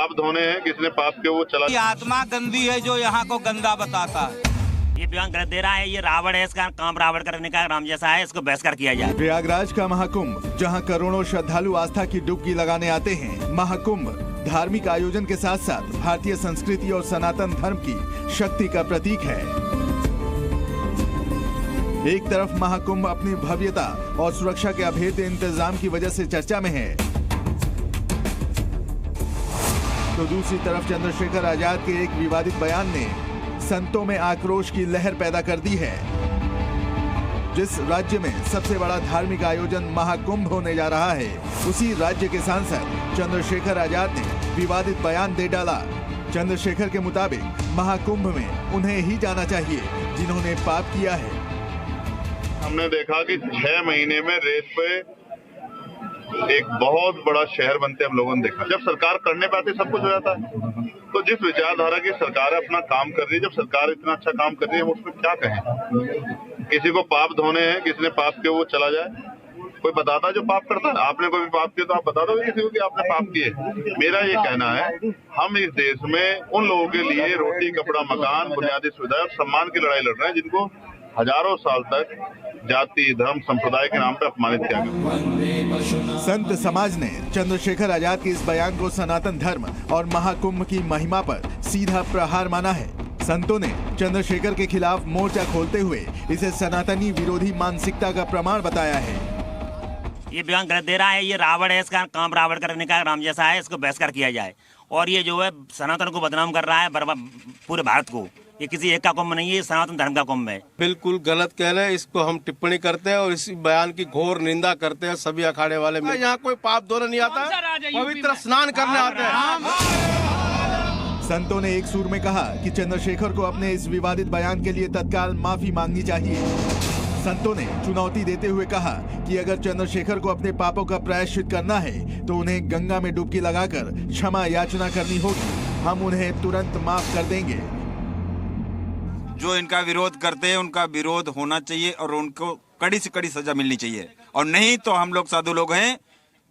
पाप धोने हैं, किसने पाप के वो चला। आत्मा गंदी है जो यहाँ को गंदा बताता है। ये बयान गलत दे रहा है, ये रावण है, इसका काम रावण करने का राम जैसा है, इसको बहिष्कार किया जाए। प्रयागराज का महाकुंभ, जहां करोड़ों श्रद्धालु आस्था की डुबकी लगाने आते हैं। महाकुंभ धार्मिक आयोजन के साथ साथ भारतीय संस्कृति और सनातन धर्म की शक्ति का प्रतीक है। एक तरफ महाकुंभ अपनी भव्यता और सुरक्षा के अभेद्य इंतजाम की वजह से चर्चा में है, तो दूसरी तरफ चंद्रशेखर आजाद के एक विवादित बयान ने संतों में आक्रोश की लहर पैदा कर दी है। जिस राज्य में सबसे बड़ा धार्मिक आयोजन महाकुंभ होने जा रहा है, उसी राज्य के सांसद चंद्रशेखर आजाद ने विवादित बयान दे डाला। चंद्रशेखर के मुताबिक महाकुंभ में उन्हें ही जाना चाहिए जिन्होंने पाप किया है। हमने देखा कि 6 महीने में रेत पे एक बहुत बड़ा शहर बनते हम लोगों ने देखा। जब सरकार करने पे आती सब कुछ हो जाता है। तो जिस विचारधारा की सरकार अपना काम कर रही है, जब सरकार इतना अच्छा काम कर रही है, हम उसमें क्या कहें। किसी को पाप धोने हैं, किसने पाप के वो चला जाए। कोई बताता जो पाप करता है, आपने कोई भी पाप किया तो आप बता दो किसी को कि आपने पाप किए। मेरा ये कहना है, हम इस देश में उन लोगों के लिए रोटी, कपड़ा, मकान, बुनियादी सुविधाएं और सम्मान की लड़ाई लड़ रहे हैं जिनको हजारों साल तक जाति, धर्म, संप्रदाय के नाम पर अपमानित किया गया। संत समाज ने चंद्रशेखर आजाद के इस बयान को सनातन धर्म और महाकुंभ की महिमा पर सीधा प्रहार माना है। संतों ने चंद्रशेखर के खिलाफ मोर्चा खोलते हुए इसे सनातनी विरोधी मानसिकता का प्रमाण बताया है। ये बयान गलत दे रहा है, ये रावण है, इसका काम रावण करने का राम जैसा है, इसको बहिष्कार किया जाए। और ये जो है सनातन को बदनाम कर रहा है, पूरे भारत को। ये किसी एक का कुंभ नहीं है, ये सनातन धर्म का कुंभ है। बिल्कुल गलत कह रहे हैं, इसको हम टिप्पणी करते हैं और इस बयान की घोर निंदा करते हैं। सभी अखाड़े वाले में यहाँ कोई पाप धोने नहीं आता है, पवित्र स्नान करने आते हैं। संतों ने एक सुर में कहा कि चंद्रशेखर को अपने इस विवादित बयान के लिए तत्काल माफी मांगनी चाहिए। संतों ने चुनौती देते हुए कहा कि अगर चंद्रशेखर को अपने पापों का प्रायश्चित करना है तो उन्हें गंगा में डुबकी लगाकर क्षमा याचना करनी होगी। हम उन्हें तुरंत माफ कर देंगे। जो इनका विरोध करते हैं उनका विरोध होना चाहिए और उनको कड़ी से कड़ी सजा मिलनी चाहिए। और नहीं तो हम लोग साधु लोग हैं,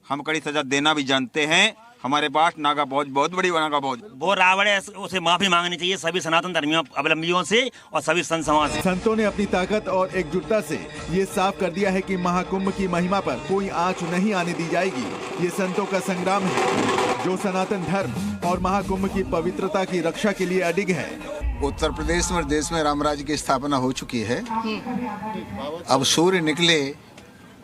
हम कड़ी सजा देना भी जानते हैं। हमारे पास नागा फौज बहुत बड़ी नागा फौज। वो रावण है, उसे माफी मांगनी चाहिए सभी सनातन धर्मियों अवलंबियों से और सभी संत समाज से। संतों ने अपनी ताकत और एकजुटता से ये साफ कर दिया है कि महाकुंभ की महिमा पर कोई आंच नहीं आने दी जाएगी। ये संतों का संग्राम है जो सनातन धर्म और महाकुंभ की पवित्रता की रक्षा के लिए अडिग है। उत्तर प्रदेश में देश में राम राज्य की स्थापना हो चुकी है। अब सूर्य निकले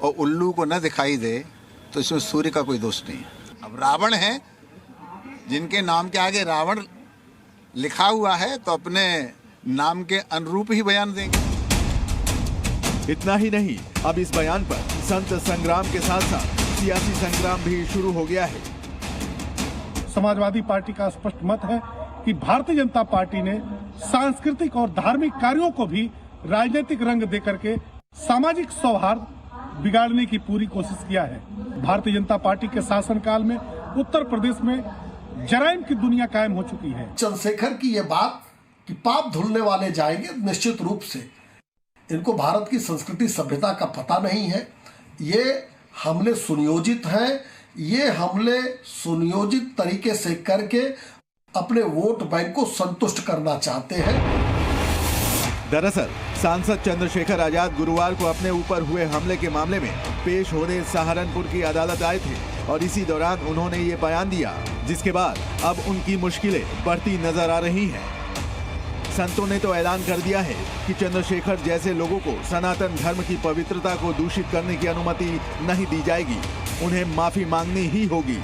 और उल्लू को न दिखाई दे तो इसमें सूर्य का कोई दोष नहीं है। अब रावण है, जिनके नाम के आगे रावण लिखा हुआ है तो अपने नाम के अनुरूप ही बयान देंगे। इतना ही नहीं, अब इस बयान पर संत संग्राम के साथ साथ सियासी संग्राम भी शुरू हो गया है। समाजवादी पार्टी का स्पष्ट मत है कि भारतीय जनता पार्टी ने सांस्कृतिक और धार्मिक कार्यों को भी राजनीतिक रंग देकर के सामाजिक सौहार्द बिगाड़ने की पूरी कोशिश किया है। भारतीय जनता पार्टी के शासनकाल में उत्तर प्रदेश में जराइम की दुनिया कायम हो चुकी है। चंद्रशेखर की ये बात कि पाप धुलने वाले जाएंगे, निश्चित रूप से इनको भारत की संस्कृति सभ्यता का पता नहीं है। ये हमले सुनियोजित हैं, ये हमले सुनियोजित तरीके से करके अपने वोट बैंक को संतुष्ट करना चाहते हैं। दरअसल सांसद चंद्रशेखर आजाद गुरुवार को अपने ऊपर हुए हमले के मामले में पेश होने सहारनपुर की अदालत आए थे और इसी दौरान उन्होंने ये बयान दिया, जिसके बाद अब उनकी मुश्किलें बढ़ती नजर आ रही हैं। संतों ने तो ऐलान कर दिया है कि चंद्रशेखर जैसे लोगों को सनातन धर्म की पवित्रता को दूषित करने की अनुमति नहीं दी जाएगी, उन्हें माफी मांगनी ही होगी।